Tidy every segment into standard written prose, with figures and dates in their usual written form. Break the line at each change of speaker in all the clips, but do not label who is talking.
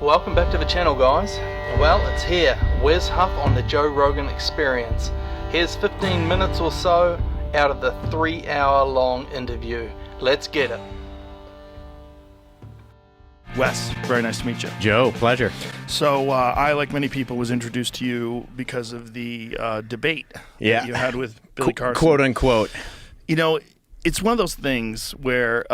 Welcome back to the channel, guys. Well, it's here. Where's Huff on the Joe Rogan Experience? Here's 15 minutes or so out of the 3-hour long interview. Let's get it.
Wes, very nice to meet you.
Joe, pleasure.
So I, like many people, was introduced to you because of the debate that you had with Billy Carson.
Quote unquote.
You know, it's one of those things where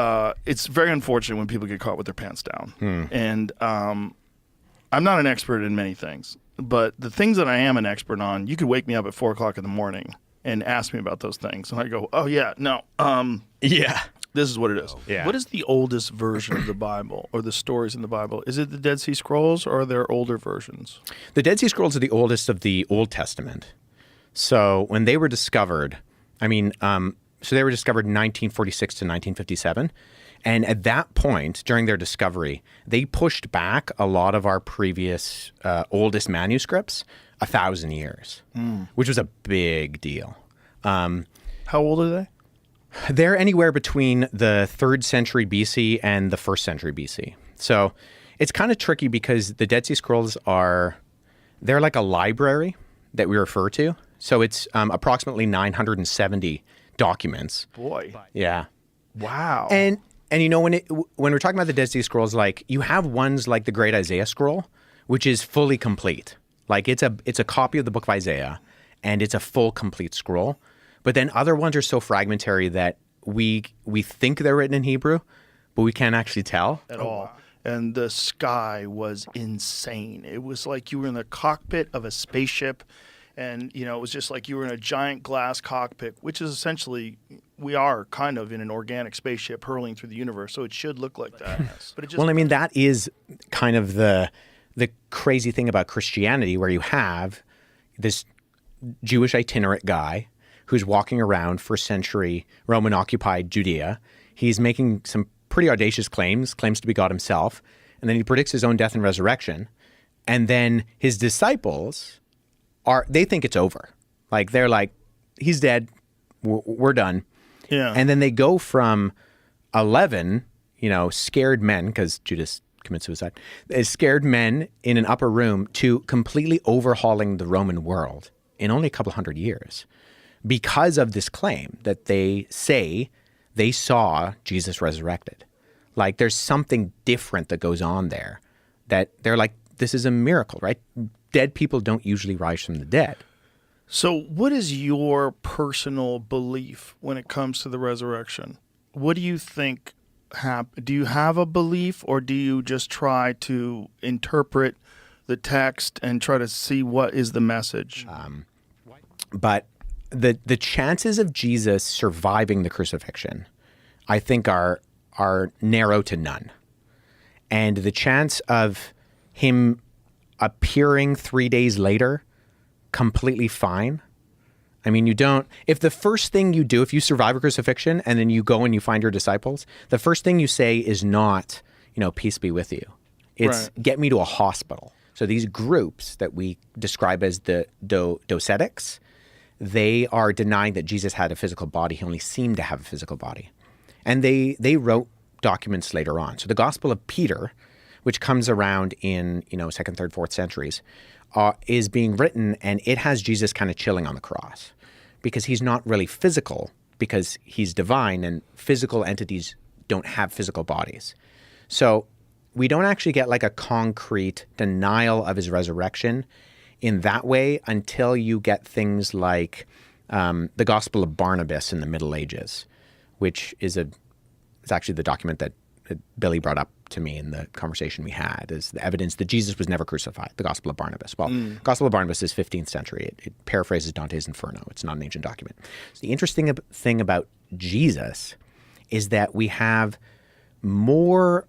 it's very unfortunate when people get caught with their pants down. And I'm not an expert in many things, but the things that I am an expert on, you could wake me up at 4 o'clock in the morning and ask me about those things. And I go, oh, yeah, no.
Yeah.
This is what it is.
Yeah.
What is the oldest version of the Bible or the stories in the Bible? Is it the Dead Sea Scrolls or are there older versions?
The Dead Sea Scrolls are the oldest of the Old Testament. So when they were discovered, so they were discovered in 1946 to 1957. And at that point, during their discovery, they pushed back a lot of our previous oldest manuscripts 1,000 years, which was a big deal.
How old are they?
They're anywhere between the 3rd century BC and the 1st century BC. So it's kind of tricky because the Dead Sea Scrolls they're like a library that we refer to. So it's approximately 970 documents.
Boy.
Yeah.
Wow.
And you know, when we're talking about the Dead Sea Scrolls, like you have ones like the Great Isaiah Scroll, which is fully complete. Like it's a copy of the book of Isaiah, and it's a full complete scroll. But then other ones are so fragmentary that we think they're written in Hebrew, but we can't actually tell
at all. And the sky was insane. It was like you were in the cockpit of a spaceship, and you know, it was just like you were in a giant glass cockpit, which is essentially, we are kind of in an organic spaceship hurling through the universe, so it should look like that. But it just
that is kind of the crazy thing about Christianity, where you have this Jewish itinerant guy who's walking around first century Roman-occupied Judea. He's making some pretty audacious claims to be God himself, and then he predicts his own death and resurrection. And then his disciples they think it's over. Like, they're like, he's dead, we're done.
Yeah.
And then they go from 11, scared men, because Judas commits suicide, scared men in an upper room, to completely overhauling the Roman world in only a couple hundred years, because of this claim that they say they saw Jesus resurrected. Like, there's something different that goes on there, that they're like, this is a miracle, right? Dead people don't usually rise from the dead.
So what is your personal belief when it comes to the resurrection? What do you think happened? Do you have a belief, or do you just try to interpret the text and try to see what is the message?
But the chances of Jesus surviving the crucifixion, I think, are narrow to none. And the chance of him appearing 3 days later completely fine. I mean, if the first thing you do, if you survive a crucifixion and then you go and you find your disciples, the first thing you say is not, peace be with you. It's get me to a hospital. So these groups that we describe as the docetics, they are denying that Jesus had a physical body. He only seemed to have a physical body. And they wrote documents later on. So the Gospel of Peter, which comes around in, 2nd, 3rd, 4th centuries, is being written, and it has Jesus kind of chilling on the cross, because he's not really physical, because he's divine, and physical entities don't have physical bodies. So we don't actually get like a concrete denial of his resurrection in that way until you get things like the Gospel of Barnabas in the Middle Ages, which is it's actually the document that Billy brought up to me in the conversation we had, is the evidence that Jesus was never crucified, the Gospel of Barnabas. Well, Gospel of Barnabas is 15th century. It paraphrases Dante's Inferno. It's not an ancient document. So the interesting thing about Jesus is that we have more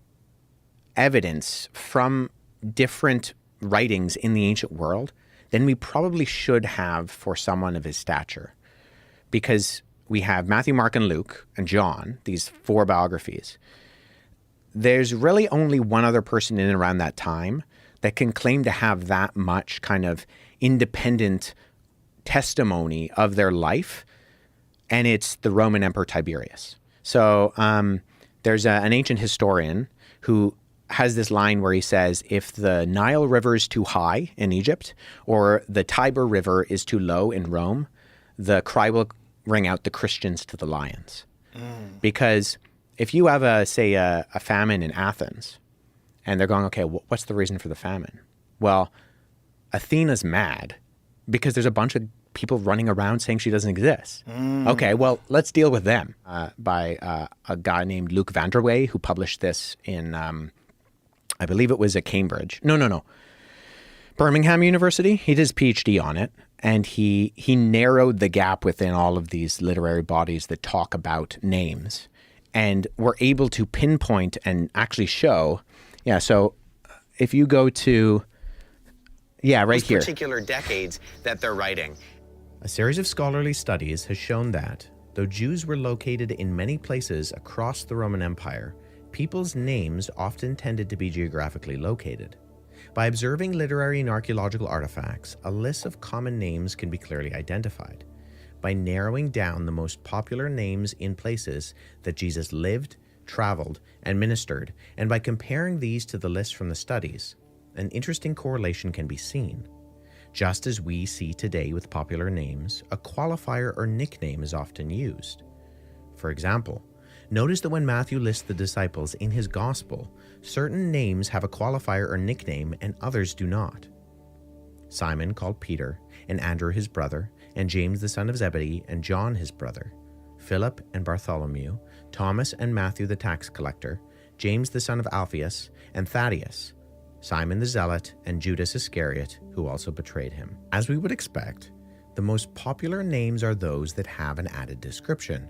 evidence from different writings in the ancient world than we probably should have for someone of his stature. Because we have Matthew, Mark, and Luke, and John, these 4 biographies. There's really only one other person in and around that time that can claim to have that much kind of independent testimony of their life, and it's the Roman Emperor Tiberius. So there's an ancient historian who has this line where he says, if the Nile River is too high in Egypt or the Tiber River is too low in Rome, the cry will ring out, the Christians to the lions. Because if you have a famine in Athens and they're going, okay, what's the reason for the famine? Well, Athena's mad because there's a bunch of people running around saying she doesn't exist. Okay, well, let's deal with them. By a guy named Luc Vanderwey, who published this in, I believe it was at Cambridge. No. Birmingham University. He did his PhD on it, and he narrowed the gap within all of these literary bodies that talk about names, and were able to pinpoint and actually show. Yeah, so if you go to, right here.
Particular decades that they're writing.
A series of scholarly studies has shown that, though Jews were located in many places across the Roman Empire, people's names often tended to be geographically located. By observing literary and archaeological artifacts, a list of common names can be clearly identified. By narrowing down the most popular names in places that Jesus lived, traveled, and ministered, and by comparing these to the list from the studies, an interesting correlation can be seen. Just as we see today with popular names, a qualifier or nickname is often used. For example, notice that when Matthew lists the disciples in his gospel, certain names have a qualifier or nickname and others do not. Simon, called Peter, and Andrew his brother, and James the son of Zebedee, and John his brother, Philip and Bartholomew, Thomas and Matthew the tax collector, James the son of Alphaeus, and Thaddeus, Simon the Zealot, and Judas Iscariot, who also betrayed him. As we would expect, the most popular names are those that have an added description.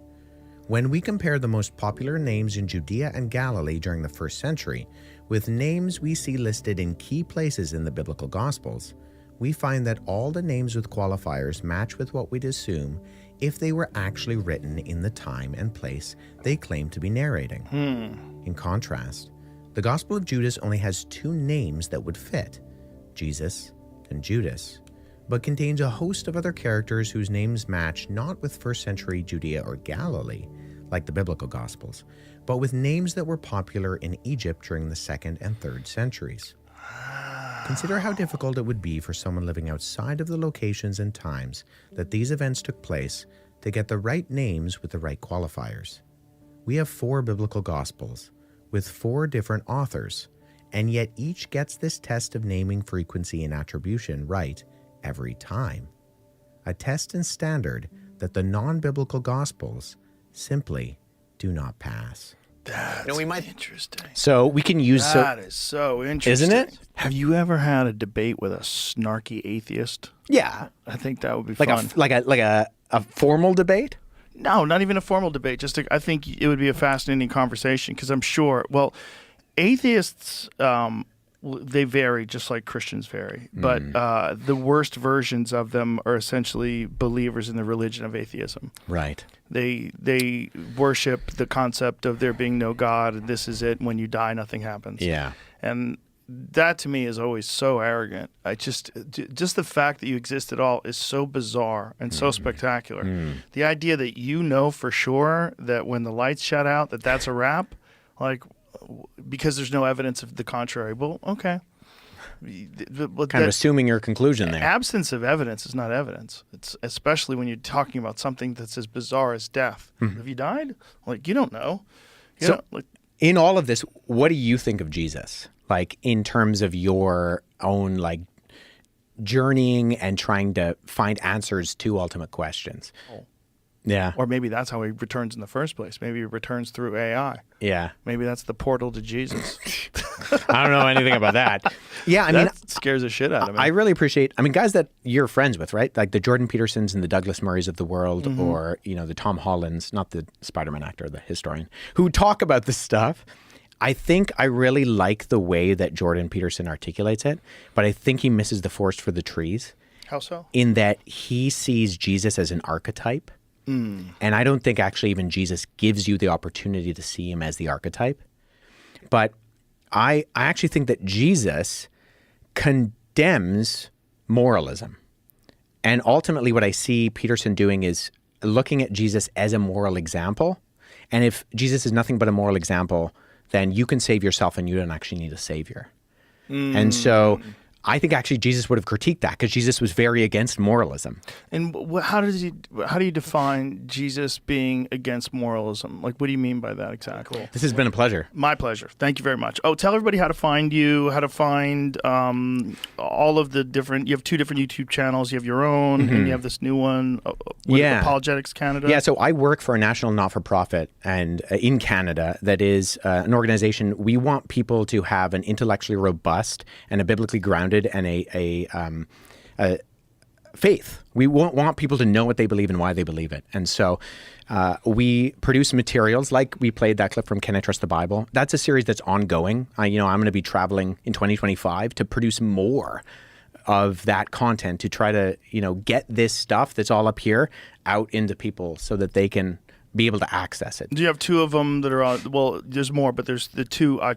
When we compare the most popular names in Judea and Galilee during the first century with names we see listed in key places in the biblical Gospels, we find that all the names with qualifiers match with what we'd assume if they were actually written in the time and place they claim to be narrating. In contrast, the Gospel of Judas only has 2 names that would fit, Jesus and Judas, but contains a host of other characters whose names match not with first century Judea or Galilee, like the biblical Gospels, but with names that were popular in Egypt during the 2nd and 3rd centuries. Consider how difficult it would be for someone living outside of the locations and times that these events took place to get the right names with the right qualifiers. We have 4 biblical Gospels with 4 different authors, and yet each gets this test of naming frequency and attribution right every time. A test and standard that the non-biblical Gospels simply do not pass.
That's
we might
interesting.
So we can use...
That is so interesting.
Isn't it?
Have you ever had a debate with a snarky atheist?
Yeah.
I think that would be
Like
fun.
like a formal debate?
No, not even a formal debate. I think it would be a fascinating conversation because I'm sure, well, atheists, they vary just like Christians vary. But the worst versions of them are essentially believers in the religion of atheism.
Right.
They worship the concept of there being no God, and this is it. When you die, nothing happens.
Yeah.
And that to me is always so arrogant. Just the fact that you exist at all is so bizarre and so spectacular. The idea that you know for sure that when the lights shut out that's a wrap, like, because there's no evidence of the contrary. Well, okay.
Kind of assuming your conclusion there.
Absence of evidence is not evidence. It's especially when you're talking about something that's as bizarre as death. Have you died? Like, you don't know.
In all of this, what do you think of Jesus? Like, in terms of your own, like, journeying and trying to find answers to ultimate questions. Yeah.
Or maybe that's how he returns in the first place. Maybe he returns through AI.
Yeah.
Maybe that's the portal to Jesus.
I don't know anything about that. Yeah, I mean,
that scares the shit out of me.
I really appreciate, guys that you're friends with, right? Like the Jordan Petersons and the Douglas Murrays of the world, or, the Tom Hollands, not the Spider-Man actor, the historian, who talk about this stuff. I think I really like the way that Jordan Peterson articulates it, but I think he misses the forest for the trees.
How so?
In that he sees Jesus as an archetype. And I don't think actually even Jesus gives you the opportunity to see him as the archetype. But I actually think that Jesus condemns moralism. And ultimately what I see Peterson doing is looking at Jesus as a moral example. And if Jesus is nothing but a moral example, then you can save yourself and you don't actually need a savior. And so I think actually Jesus would have critiqued that because Jesus was very against moralism.
And how do you define Jesus being against moralism? Like, what do you mean by that exactly?
This has been a pleasure.
My pleasure. Thank you very much. Oh, tell everybody how to find you, how to find all of the different. You have 2 different YouTube channels. You have your own, and you have this new one. Apologetics Canada.
Yeah. So I work for a national not-for-profit and in Canada that is an organization. We want people to have an intellectually robust and a biblically grounded and a faith. We want people to know what they believe and why they believe it. And so we produce materials like we played that clip from Can I Trust the Bible? That's a series that's ongoing. I'm going to be traveling in 2025 to produce more of that content to try to, get this stuff that's all up here out into people so that they can be able to access it.
Do you have 2 of them that are on? Well, there's more, but there's the 2 Can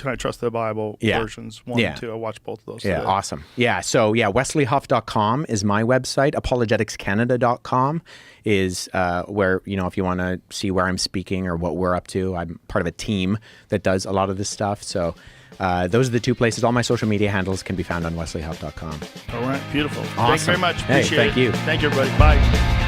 I Trust the Bible versions? 1 and 2. I watched both of those.
Yeah,
today.
Awesome. Yeah, so wesleyhuff.com is my website. apologeticscanada.com is where, if you want to see where I'm speaking or what we're up to. I'm part of a team that does a lot of this stuff. So those are the 2 places. All my social media handles can be found on wesleyhuff.com.
All right, beautiful.
Awesome.
Thanks very much.
Hey,
Appreciate
thank
it.
you.
Thank you, everybody. Bye.